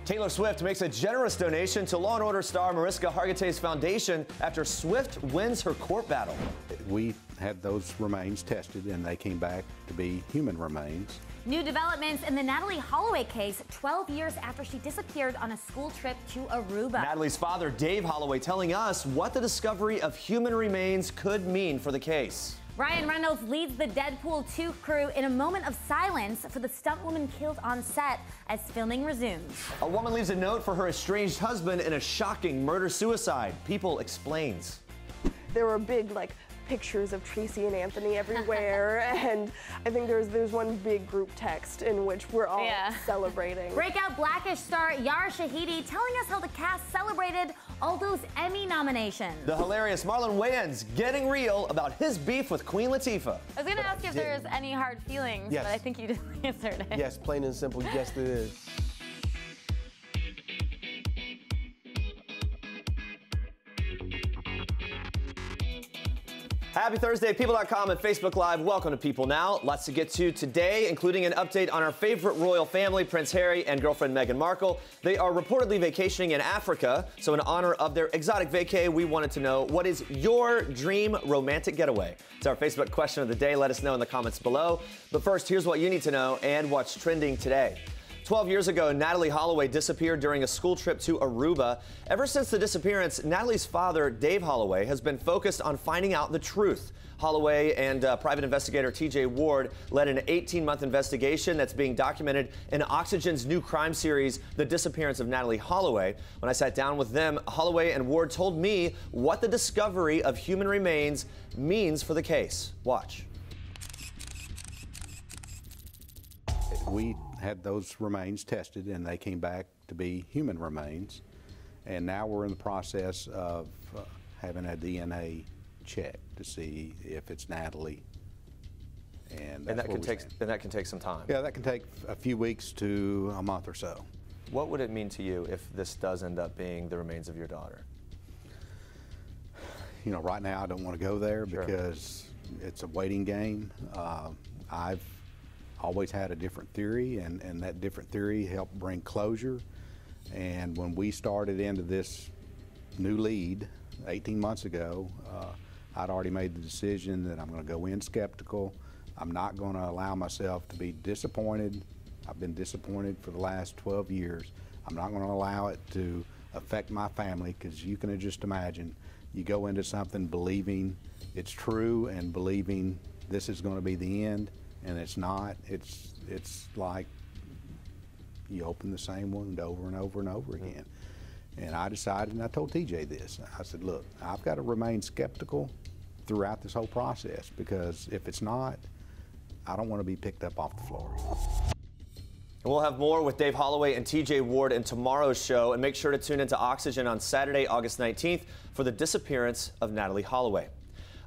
Taylor Swift makes a generous donation to Law & Order star Mariska Hargitay's foundation after Swift wins her court battle. We had those remains tested, and they came back to be human remains. New developments in the Natalie Holloway case 12 years after she disappeared on a school trip to Aruba. Natalie's father, Dave Holloway, telling us what the discovery of human remains could mean for the case. Ryan Reynolds leads the Deadpool 2 crew in a moment of silence for the stuntwoman killed on set as filming resumes. A woman leaves a note for her estranged husband in a shocking murder-suicide. People explains. There were big, pictures of Tracy and Anthony everywhere, and I think there's one big group text in which we're all celebrating. Breakout Blackish star Yara Shahidi telling us how the cast celebrated all those Emmy nominations. The hilarious Marlon Wayans getting real about his beef with Queen Latifah. I was going to ask if there's any hard feelings, but I think you just answered it. Yes, plain and simple, yes there is. Happy Thursday, People.com and Facebook Live. Welcome to People Now. Lots to get to today, including an update on our favorite royal family, Prince Harry and girlfriend Meghan Markle. They are reportedly vacationing in Africa. So in honor of their exotic vacay, we wanted to know, what is your dream romantic getaway? It's our Facebook question of the day. Let us know in the comments below. But first, here's what you need to know and what's trending today. 12 years ago, Natalie Holloway disappeared during a school trip to Aruba. Ever since the disappearance, Natalie's father, Dave Holloway, has been focused on finding out the truth. Holloway and private investigator TJ Ward led an 18-month investigation that's being documented in Oxygen's new crime series, The Disappearance of Natalie Holloway. When I sat down with them, Holloway and Ward told me what the discovery of human remains means for the case. Watch. We had those remains tested, and they came back to be human remains. And now we're in the process of having a DNA check to see if it's Natalie. And that can take some time. Yeah, that can take a few weeks to a month or so. What would it mean to you if this does end up being the remains of your daughter? You know, right now I don't want to go there because it's a waiting game. I've always had a different theory, and that different theory helped bring closure. And when we started into this new lead 18 months ago, I'd already made the decision that I'm going to go in skeptical. I'm not going to allow myself to be disappointed. I've been disappointed for the last 12 years. I'm not going to allow it to affect my family, because you can just imagine, you go into something believing it's true and believing this is going to be the end, and it's not. It's like you open the same wound over and over and over again. And I decided, and I told TJ this, I said, look, I've got to remain skeptical throughout this whole process, because if it's not, I don't want to be picked up off the floor. We'll have more with Dave Holloway and TJ Ward in tomorrow's show, and make sure to tune into Oxygen on Saturday, August 19th for the disappearance of Natalie Holloway.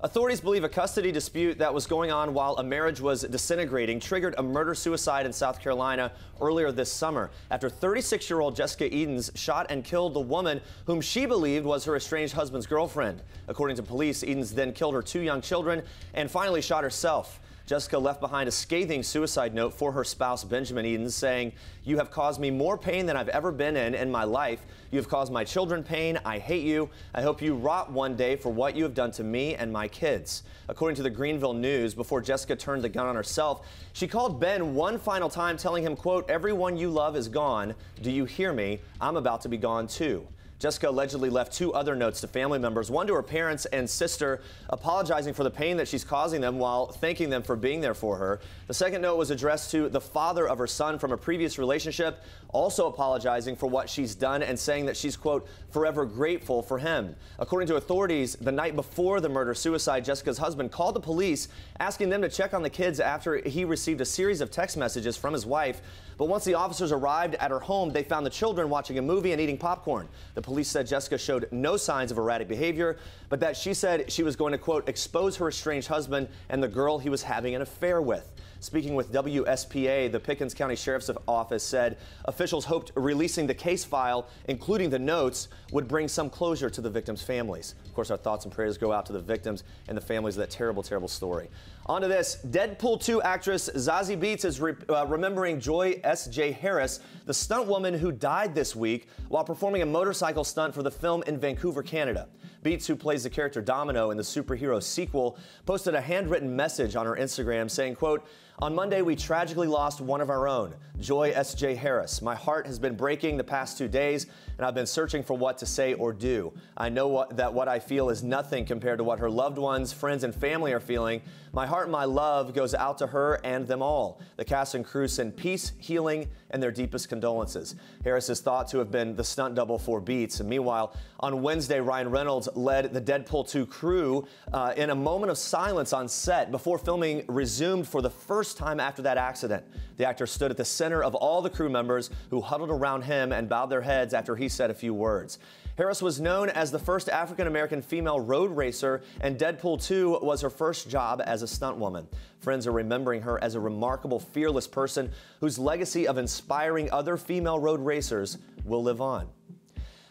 Authorities believe a custody dispute that was going on while a marriage was disintegrating triggered a murder-suicide in South Carolina earlier this summer after 36-year-old Jessica Edens shot and killed the woman whom she believed was her estranged husband's girlfriend. According to police, Edens then killed her 2 young children and finally shot herself. Jessica left behind a scathing suicide note for her spouse, Benjamin Edens, saying, "You have caused me more pain than I've ever been in my life. You have caused my children pain. I hate you. I hope you rot one day for what you have done to me and my kids." According to the Greenville News, before Jessica turned the gun on herself, she called Ben one final time, telling him, quote, "Everyone you love is gone. Do you hear me? I'm about to be gone too." Jessica allegedly left 2 other notes to family members, one to her parents and sister, apologizing for the pain that she's causing them while thanking them for being there for her. The second note was addressed to the father of her son from a previous relationship, also apologizing for what she's done and saying that she's, quote, "forever grateful for him." According to authorities, the night before the murder-suicide, Jessica's husband called the police, asking them to check on the kids after he received a series of text messages from his wife. But once the officers arrived at her home, they found the children watching a movie and eating popcorn. The police said Jessica showed no signs of erratic behavior, but that she said she was going to, quote, "expose her estranged husband and the girl he was having an affair with." Speaking with WSPA, the Pickens County Sheriff's Office said officials hoped releasing the case file, including the notes, would bring some closure to the victims' families. Of course, our thoughts and prayers go out to the victims and the families of that terrible, terrible story. On to this. Deadpool 2 actress Zazie Beetz is remembering Joy S.J. Harris, the stunt woman who died this week while performing a motorcycle stunt for the film in Vancouver, Canada. Beetz, who plays the character Domino in the superhero sequel, posted a handwritten message on her Instagram saying, quote, "On Monday, we tragically lost one of our own, Joy S.J. Harris. My heart has been breaking the past 2 days, and I've been searching for what to say or do. I know that what I feel is nothing compared to what her loved ones, friends, and family are feeling. My heart and my love goes out to her and them all. The cast and crew send peace, healing, and their deepest condolences." Harris is thought to have been the stunt double for Beetz. And meanwhile, on Wednesday, Ryan Reynolds led the Deadpool 2 crew in a moment of silence on set before filming resumed for the first time after that accident. The actor stood at the center of all the crew members who huddled around him and bowed their heads after he said a few words. Harris was known as the first African-American female road racer, and Deadpool 2 was her first job as a stunt woman. Friends are remembering her as a remarkable, fearless person whose legacy of inspiring other female road racers will live on.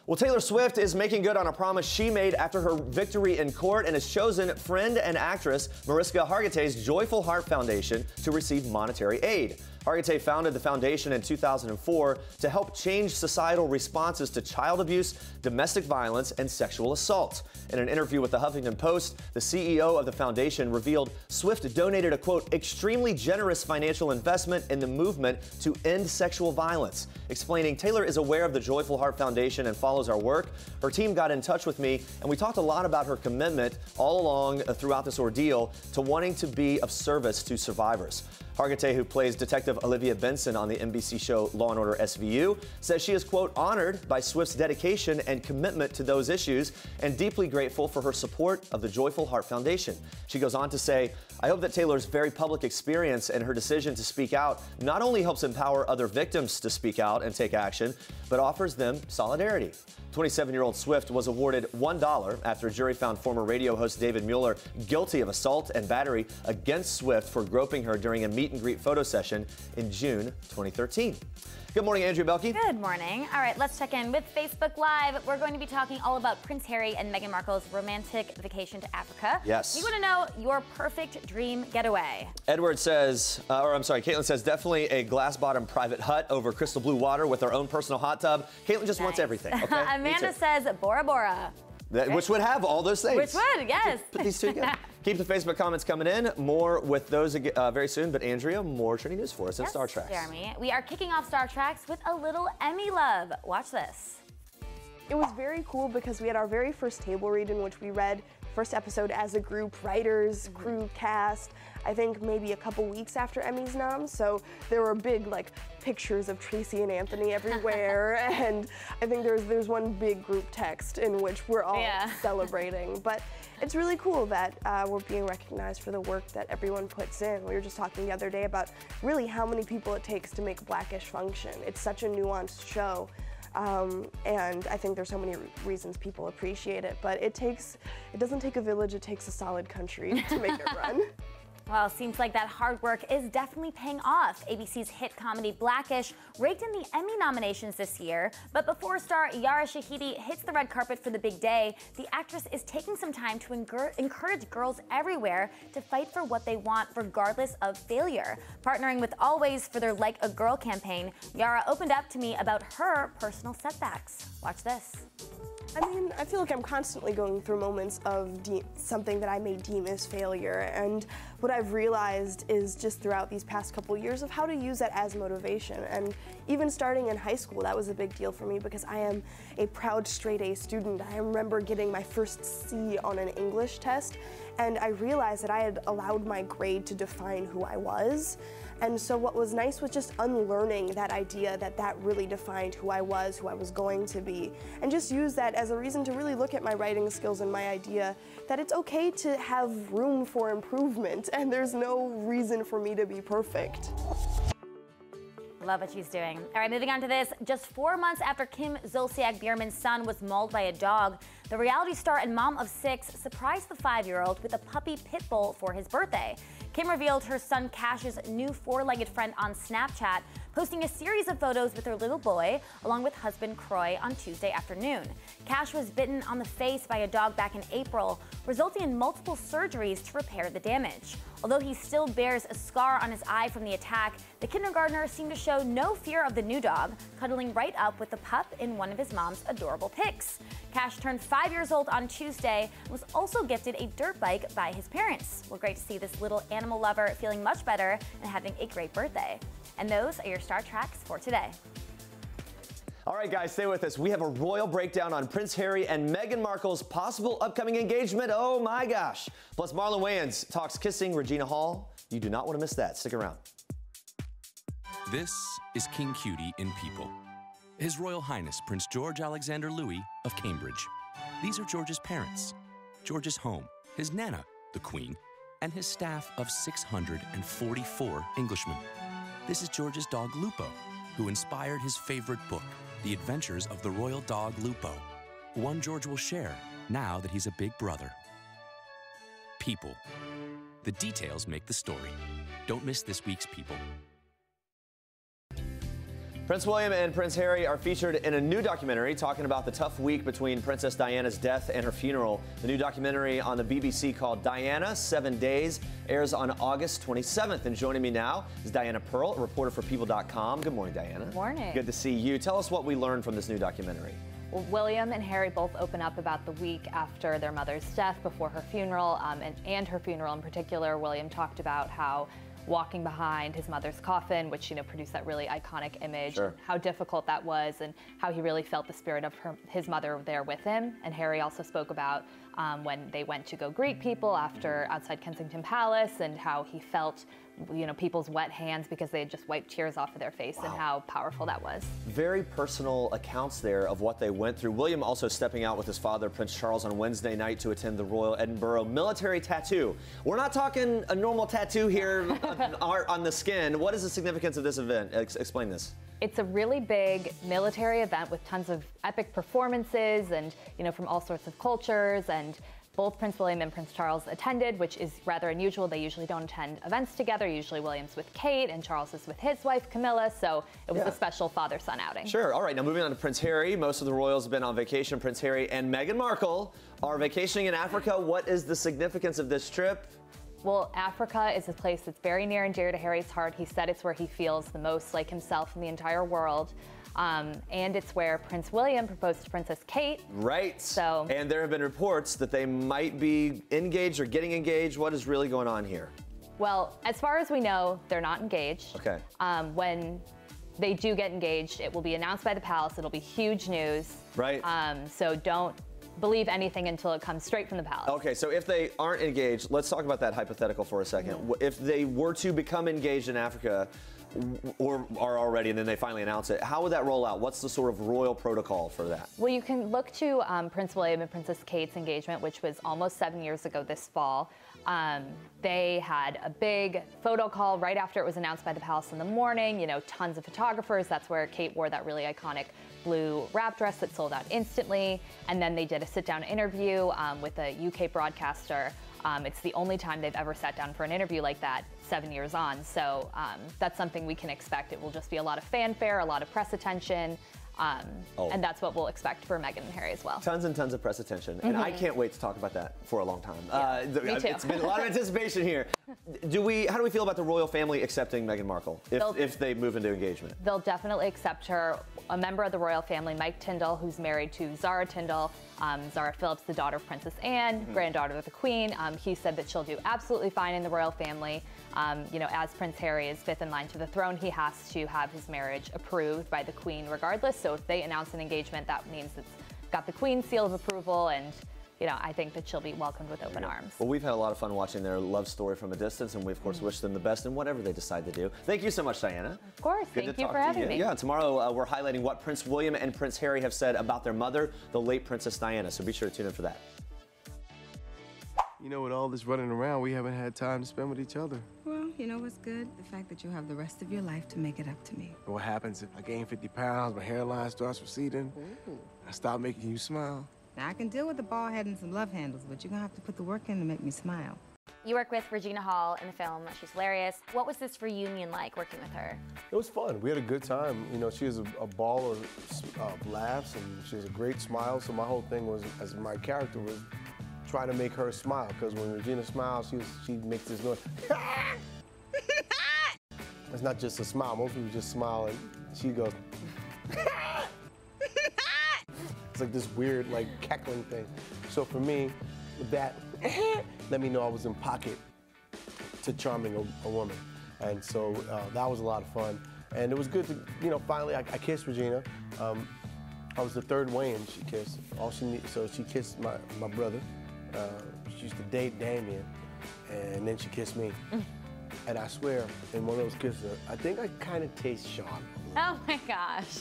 Well, Taylor Swift is making good on a promise she made after her victory in court and has chosen friend and actress Mariska Hargitay's Joyful Heart Foundation to receive monetary aid. Hargitay founded the foundation in 2004 to help change societal responses to child abuse, domestic violence, and sexual assault. In an interview with the Huffington Post, the CEO of the foundation revealed Swift donated a, quote, extremely generous financial investment in the movement to end sexual violence. Explaining Taylor is aware of the Joyful Heart Foundation and follows our work. Her team got in touch with me, and we talked a lot about her commitment all along throughout this ordeal to wanting to be of service to survivors. Hargitay, who plays Detective Olivia Benson on the NBC show Law & Order SVU, says she is, quote, honored by Swift's dedication and commitment to those issues and deeply grateful for her support of the Joyful Heart Foundation. She goes on to say, I hope that Taylor's very public experience and her decision to speak out not only helps empower other victims to speak out and take action, but offers them solidarity. 27-year-old Swift was awarded $1 after a jury found former radio host David Mueller guilty of assault and battery against Swift for groping her during a meet-and-greet photo session in June 2013. Good morning, Andrea Boehlke. Good morning. All right, let's check in with Facebook Live. We're going to be talking all about Prince Harry and Meghan Markle's romantic vacation to Africa. Yes. You want to know your perfect dream getaway. Edward says, Caitlin says, definitely a glass-bottom private hut over crystal blue water with our own personal hot tub. Caitlin just wants everything, okay? Amanda says Bora Bora. Which would have all those things. Which would, yes. Put these two together. Keep the Facebook comments coming in. More with those very soon. But Andrea, more trending news for us in Star Trek. Jeremy, we are kicking off Star Treks with a little Emmy love. Watch this. It was very cool because we had our very first table read in which we read first episode as a group, writers, crew, cast, I think maybe a couple weeks after Emmy's nom. So there were big pictures of Tracy and Anthony everywhere. And I think there's one big group text in which we're all celebrating. But it's really cool that we're being recognized for the work that everyone puts in. We were just talking the other day about really how many people it takes to make Blackish function. It's such a nuanced show. And I think there's so many reasons people appreciate it, but it doesn't take a village, it takes a solid country to make it run. Well, seems like that hard work is definitely paying off. ABC's hit comedy Blackish raked in the Emmy nominations this year. But before star Yara Shahidi hits the red carpet for the big day, the actress is taking some time to encourage girls everywhere to fight for what they want regardless of failure. Partnering with Always for their Like a Girl campaign, Yara opened up to me about her personal setbacks. Watch this. I mean, I feel like I'm constantly going through moments of something that I may deem as failure, and what I've realized is just throughout these past couple years of how to use that as motivation. And even starting in high school, that was a big deal for me because I am a proud straight A student. I remember getting my first C on an English test, and I realized that I had allowed my grade to define who I was. And so what was nice was just unlearning that idea that really defined who I was going to be, and just use that as a reason to really look at my writing skills and my idea that it's okay to have room for improvement, and there's no reason for me to be perfect. Love what she's doing. All right, moving on to this. Just 4 months after Kim Zolciak-Biermann's son was mauled by a dog, the reality star and mom of 6 surprised the 5-year-old with a puppy pit bull for his birthday. Kim revealed her son Cash's new four-legged friend on Snapchat, posting a series of photos with her little boy, along with husband Croy, on Tuesday afternoon. Cash was bitten on the face by a dog back in April, resulting in multiple surgeries to repair the damage. Although he still bears a scar on his eye from the attack, the kindergartner seemed to show no fear of the new dog, cuddling right up with the pup in one of his mom's adorable pics. Cash turned 5 years old on Tuesday and was also gifted a dirt bike by his parents. Well, great to see this little animal lover feeling much better and having a great birthday. And those are your Star Tracks for today. All right, guys, stay with us. We have a royal breakdown on Prince Harry and Meghan Markle's possible upcoming engagement. Oh, my gosh. Plus, Marlon Wayans talks kissing Regina Hall. You do not want to miss that. Stick around. This is King Cutie in People. His Royal Highness Prince George Alexander Louis of Cambridge. These are George's parents, George's home, his Nana, the Queen, and his staff of 644 Englishmen. This is George's dog Lupo, who inspired his favorite book, The Adventures of the Royal Dog Lupo, one George will share now that he's a big brother. People. The details make the story. Don't miss this week's People. Prince William and Prince Harry are featured in a new documentary talking about the tough week between Princess Diana's death and her funeral. The new documentary on the BBC called Diana, 7 Days, airs on August 27th. And joining me now is Diana Pearl, a reporter for People.com. Good morning, Diana. Good morning. Good to see you. Tell us what we learned from this new documentary. Well, William and Harry both open up about the week after their mother's death, before her funeral, and her funeral in particular. William talked about how walking behind his mother's coffin, which, produced that really iconic image, sure, how difficult that was and how he really felt the spirit of his mother there with him. And Harry also spoke about when they went to go greet people outside Kensington Palace, and how he felt, people's wet hands because they had just wiped tears off of their face. Wow. And how powerful that was. Very personal accounts there of what they went through. William also stepping out with his father, Prince Charles, on Wednesday night to attend the Royal Edinburgh military tattoo. We're not talking a normal tattoo here on the skin. What is the significance of this event? Explain this. It's a really big military event with tons of epic performances and, from all sorts of cultures. And both Prince William and Prince Charles attended, which is rather unusual. They usually don't attend events together. Usually William's with Kate and Charles is with his wife, Camilla. So it was a special father-son outing. Sure. All right. Now moving on to Prince Harry. Most of the royals have been on vacation. Prince Harry and Meghan Markle are vacationing in Africa. What is the significance of this trip? Well, Africa is a place that's very near and dear to Harry's heart. He said it's where he feels the most like himself in the entire world. And it's where Prince William proposed to Princess Kate. Right. So, and there have been reports that they might be engaged or getting engaged. What is really going on here? Well, as far as we know, they're not engaged. Okay. When they do get engaged, it will be announced by the palace. It'll be huge news. Right. So don't believe anything until it comes straight from the palace. Okay, so if they aren't engaged, let's talk about that hypothetical for a second. Mm-hmm. If they were to become engaged in Africa, or are already, and then they finally announce it, how would that roll out? What's the sort of royal protocol for that? Well, you can look to Prince William and Princess Kate's engagement, which was almost 7 years ago this fall. They had a big photo call right after it was announced by the palace in the morning. Tons of photographers. That's where Kate wore that really iconic blue wrap dress that sold out instantly. And then they did a sit-down interview with a UK broadcaster. It's the only time they've ever sat down for an interview like that 7 years on. So that's something we can expect. It will just be a lot of fanfare, a lot of press attention. And that's what we'll expect for Meghan and Harry as well. Tons and tons of press attention. Mm-hmm. And I can't wait to talk about that for a long time. Yeah, me too. It's been a lot of anticipation here. How do we feel about the royal family accepting Meghan Markle if they move into engagement? They'll definitely accept her. A member of the royal family, Mike Tyndall, who's married to Zara Tyndall, Zara Phillips, the daughter of Princess Anne, granddaughter of the Queen. He said that she'll do absolutely fine in the royal family. As Prince Harry is fifth in line to the throne, he has to have his marriage approved by the Queen regardless. So if they announce an engagement, that means it's got the Queen's seal of approval, and I think that she'll be welcomed with open arms. Well, we've had a lot of fun watching their love story from a distance, and we, of course, wish them the best in whatever they decide to do. Thank you so much, Diana. Of course. Thank you for having me. Yeah, tomorrow we're highlighting what Prince William and Prince Harry have said about their mother, the late Princess Diana, so be sure to tune in for that. With all this running around, we haven't had time to spend with each other. Well, what's good? The fact that you'll have the rest of your life to make it up to me. What happens if I gain 50 pounds, my hairline starts receding, I stop making you smile? Now, I can deal with the bald head and some love handles, but you're gonna have to put the work in to make me smile. You work with Regina Hall in the film. She's hilarious. What was this reunion like working with her? It was fun. We had a good time. You know, she has a ball of laughs, and she has a great smile. So my whole thing was, as my character was, trying to make her smile. Because when Regina smiles, she makes this noise. It's not just a smile. Most people just smile, and she goes. It's like this weird, like, cackling thing. So for me, that let me know I was in pocket to charming a woman. And so that was a lot of fun. And it was good to, you know, finally I kissed Regina. I was the third Wayne she kissed. All she needed, so she kissed my brother. She used to date Damien, and then she kissed me. And I swear, in one of those kisses, I think I kind of taste Sean. Oh my gosh.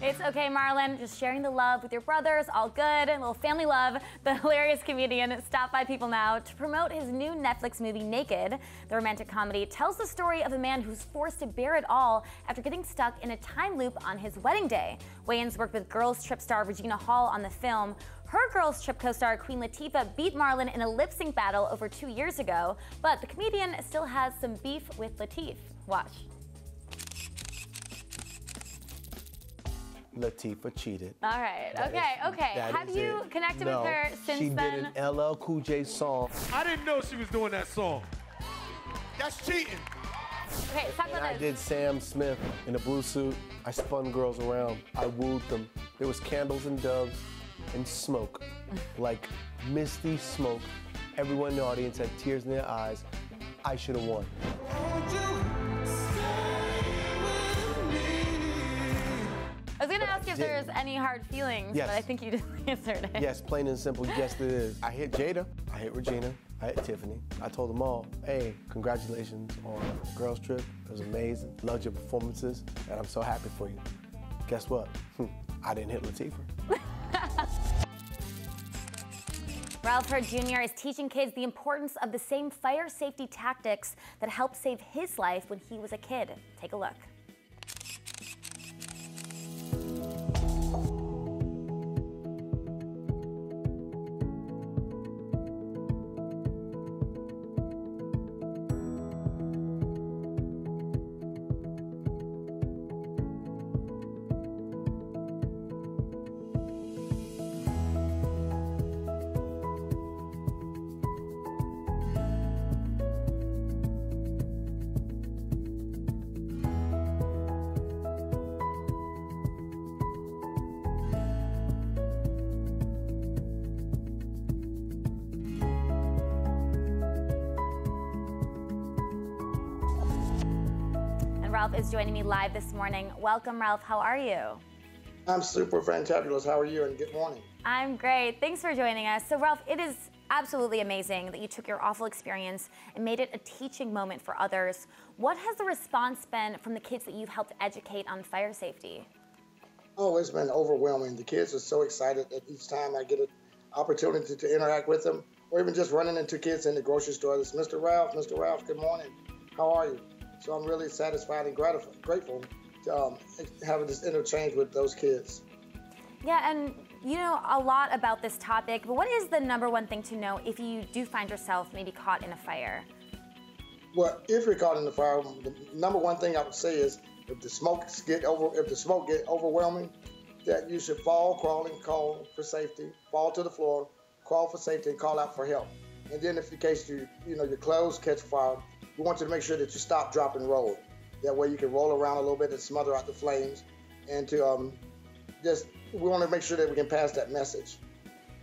It's okay, Marlon. Just sharing the love with your brothers, all good, a little family love. The hilarious comedian stopped by People Now to promote his new Netflix movie, Naked. The romantic comedy tells the story of a man who's forced to bear it all after getting stuck in a time loop on his wedding day. Wayans worked with Girls Trip star Regina Hall on the film. Her Girls Trip co-star Queen Latifah beat Marlon in a lip-sync battle over 2 years ago, but the comedian still has some beef with Latif. Watch. Latifah cheated. All right, okay. Have you connected with her since she then? She did an LL Cool J song. I didn't know she was doing that song. That's cheating. Okay, let's talk about I this. did Sam Smith in a blue suit. I spun girls around. I wooed them. There was candles and doves and smoke, like misty smoke. Everyone in the audience had tears in their eyes. I should have won. I was going to ask you if there was any hard feelings, Yes. but I think you just answered it. Yes, plain and simple, yes it is. I hit Jada, I hit Regina, I hit Tiffany. I told them all, hey, congratulations on Girls Trip. It was amazing. Loved your performances, and I'm so happy for you. Guess what? I didn't hit Latifah. Ralph Hurd Jr. is teaching kids the importance of the same fire safety tactics that helped save his life when he was a kid. Take a look. Ralph is joining me live this morning. Welcome, Ralph. How are you? I'm super fantabulous. How are you? And good morning. I'm great. Thanks for joining us. So, Ralph, it is absolutely amazing that you took your awful experience and made it a teaching moment for others. What has the response been from the kids that you've helped educate on fire safety? Oh, it's been overwhelming. The kids are so excited that each time I get an opportunity to interact with them, or even just running into kids in the grocery store. It's Mr. Ralph, good morning. How are you? So I'm really satisfied and grateful to having this interchange with those kids. Yeah, and you know a lot about this topic, but what is the number one thing to know if you do find yourself maybe caught in a fire? Well, if you're caught in the fire, the number one thing I would say is if the smoke get overwhelming, that you should fall, crawl, and call for safety. Fall to the floor, crawl for safety, and call out for help. And then if in case your clothes catch fire, we want you to make sure that you stop, drop, and roll. That way you can roll around a little bit and smother out the flames. And to we want to make sure that we can pass that message.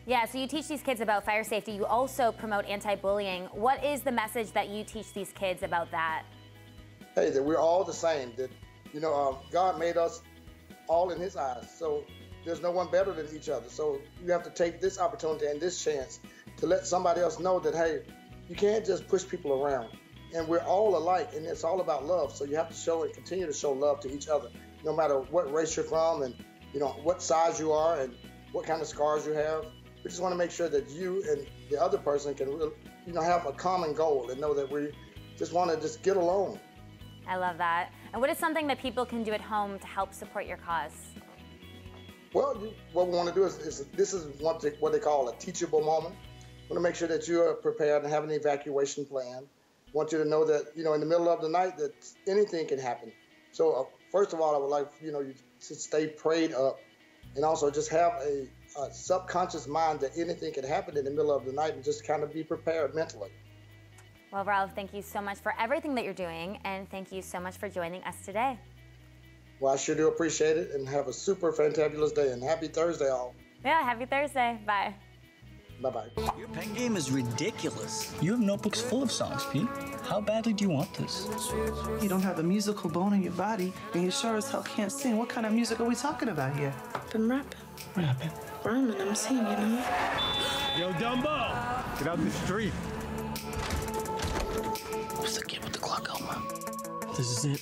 Yeah, so you teach these kids about fire safety. You also promote anti-bullying. What is the message that you teach these kids about that? Hey, that we're all the same. That, God made us all in his eyes. So there's no one better than each other. So you have to take this opportunity and this chance to let somebody else know that, hey, you can't just push people around. And we're all alike, and it's all about love. So you have to show and continue to show love to each other, no matter what race you're from and, what size you are and what kind of scars you have. We just want to make sure that you and the other person can really, have a common goal and know that we just want to just get along. I love that. And what is something that people can do at home to help support your cause? Well, what we want to do is this is what they call a teachable moment. want to make sure that you are prepared and have an evacuation plan. Want you to know that, you know, in the middle of the night that anything can happen. So first of all, I would like, you know, you to stay prayed up and also just have a subconscious mind that anything can happen in the middle of the night and just kind of be prepared mentally. Well, Ralph, thank you so much for everything that you're doing, and thank you so much for joining us today. Well, I sure do appreciate it, and have a super fantabulous day, and happy Thursday, all. Yeah, happy Thursday. Bye. Bye-bye. Your pen game is ridiculous. You have notebooks full of songs, Pete. How badly do you want this? You don't have a musical bone in your body, and you sure as hell can't sing. What kind of music are we talking about here? I'm rapping. Rapping? Rhyming, I'm singing, you know? Yo, Dumbo, get out the street. What's the kid with the clock Elma? This is it.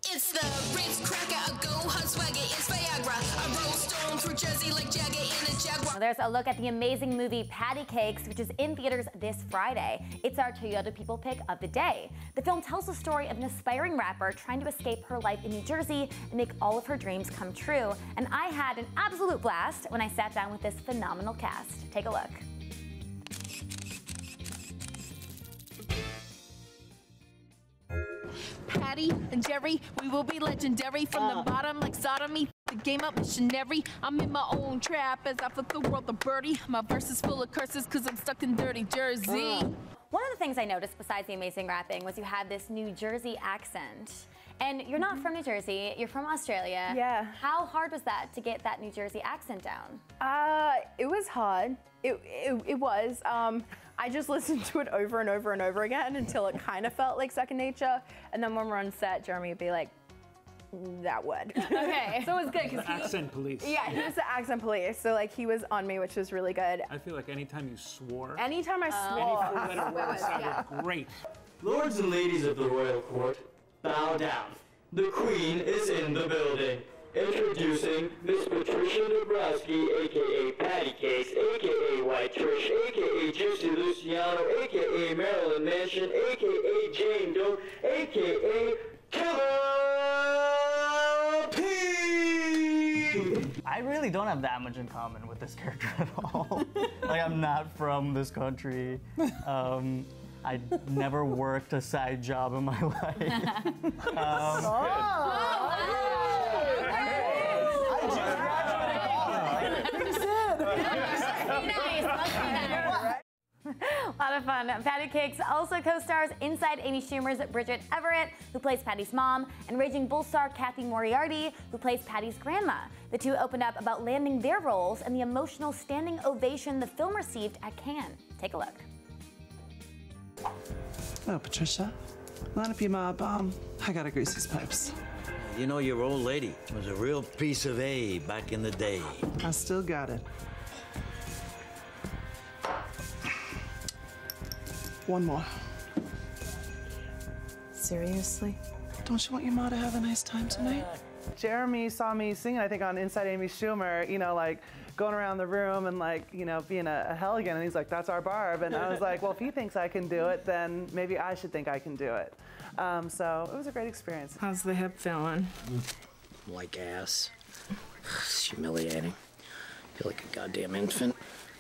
It's the Ritz cracker, a go hot swagger, it's Viagra. I roll stone through Jersey like Jagger in a Jaguar. Well, there's a look at the amazing movie Patty Cakes, which is in theaters this Friday. It's our Toyota People pick of the day. The film tells the story of an aspiring rapper trying to escape her life in New Jersey and make all of her dreams come true. And I had an absolute blast when I sat down with this phenomenal cast. Take a look. Patty and Jerry, we will be legendary from the bottom like sodomy. The game up missionary. I'm in my own trap as I flip the world the birdie. My verse is full of curses cause I'm stuck in dirty Jersey. One of the things I noticed besides the amazing rapping was you had this New Jersey accent. And you're not from New Jersey, you're from Australia. Yeah. How hard was that to get that New Jersey accent down? It was hard. It was. I just listened to it over and over and over again until it kind of felt like second nature. And then when we're on set, Jeremy would be like, that word. Okay. So it was good. The accent police. Yeah, he was the accent police. So like he was on me, which was really good. I feel like anytime you swore. Anytime I swore. Any four-letter word sounded great. Lords and ladies of the royal court, bow down. The queen is in the building. Introducing Miss Patricia Dabrowski, a.k.a. Patty Cakes, a.k.a. White Trish, a.k.a. Juicy Luciano, a.k.a. Marilyn Manson, a.k.a. Jane Doe, a.k.a. Killer P! I really don't have that much in common with this character at all. Like, I'm not from this country. I never worked a side job in my life. A lot of fun. Patty Cakes also co-stars Inside Amy Schumer's Bridget Everett, who plays Patty's mom, and Raging Bull star Kathy Moriarty, who plays Patty's grandma. The two opened up about landing their roles and the emotional standing ovation the film received at Cannes. Take a look. Oh, Patricia, line up your mob. I gotta grease these pipes. You know, your old lady was a real piece of A back in the day. I still got it. One more. Seriously? Don't you want your ma to have a nice time tonight? Jeremy saw me singing, I think, on Inside Amy Schumer, you know, like going around the room and like, you know, being a hellion. And he's like, that's our Barb. And I was like, well, if he thinks I can do it, then maybe I should think I can do it. So it was a great experience. How's the hip feeling? Like ass. It's humiliating. I feel like a goddamn infant.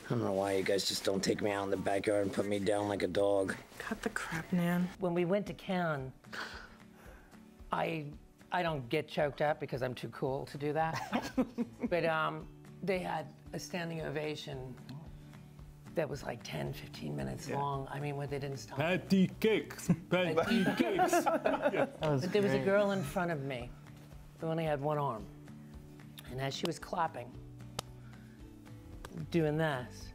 I don't know why you guys just don't take me out in the backyard and put me down like a dog. Cut the crap, Nan. When we went to Cannes, I don't get choked up because I'm too cool to do that. But they had a standing ovation that was like 10, 15 minutes long. I mean, where they didn't stop. Patty Cakes, Patty Cakes. But there was a girl in front of me who only had one arm. And as she was clapping, doing this,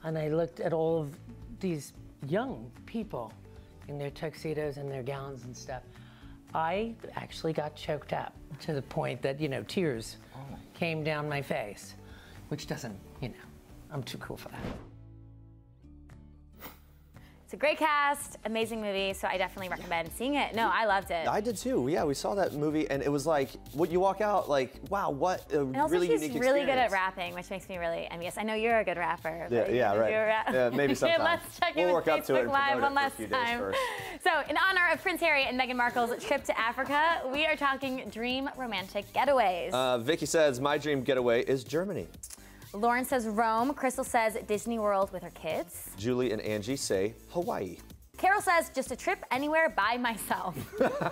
and I looked at all of these young people in their tuxedos and their gowns and stuff, I actually got choked up to the point that, you know, tears came down my face, which doesn't, you know, I'm too cool for that. It's a great cast, amazing movie, so I definitely recommend seeing it. No, I loved it. I did too. Yeah, we saw that movie, and it was like, what you walk out like, wow, what a and also really she's unique really experience. good at rapping, which makes me really envious. I know you're a good rapper. Yeah, yeah, right. Yeah, maybe sometime. Let's check in We'll with work up to it Facebook and Live promote one it for a last few days time. first. So, in honor of Prince Harry and Meghan Markle's trip to Africa, we are talking dream romantic getaways. Vicky says, my dream getaway is Germany. Lauren says Rome. Crystal says Disney World with her kids. Julie and Angie say Hawaii. Carol says just a trip anywhere by myself.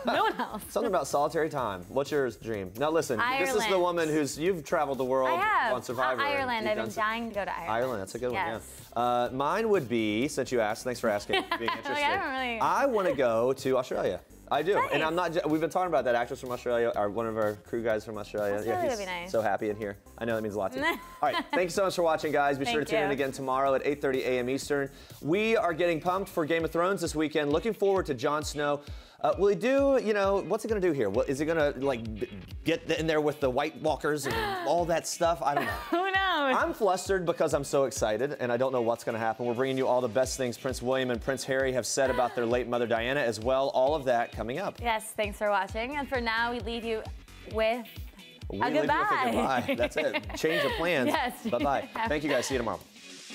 No one else. Something about solitary time. What's your dream? Now listen, this is the Ireland. woman you've traveled the world I have. on Survivor. Ireland. I've been dying to go to Ireland. Ireland, that's a good Yes. one, yeah. Mine would be, since you asked, thanks for asking, being interested. I don't really... I want to go to Australia. I do, Nice. and I'm not. We've been talking about that actress from Australia, or one of our crew guys from Australia. That's yeah, really he's gonna be nice. so happy in here. I know that means a lot to you. All right, thank you so much for watching, guys. Be sure to Thank tune in you. again tomorrow at 8:30 a.m. Eastern. We are getting pumped for Game of Thrones this weekend. Looking forward to Jon Snow. Will he do? What's he gonna do here? Is he gonna get in there with the White Walkers and all that stuff? I don't know. Who knows? I'm flustered because I'm so excited, and I don't know what's going to happen. We're bringing you all the best things Prince William and Prince Harry have said about their late mother Diana as well. All of that coming up. Yes, thanks for watching. And for now, we leave you with We a leave you with goodbye. a goodbye. That's it. Change of plans. Yes. Bye-bye. Thank you, guys. See you tomorrow.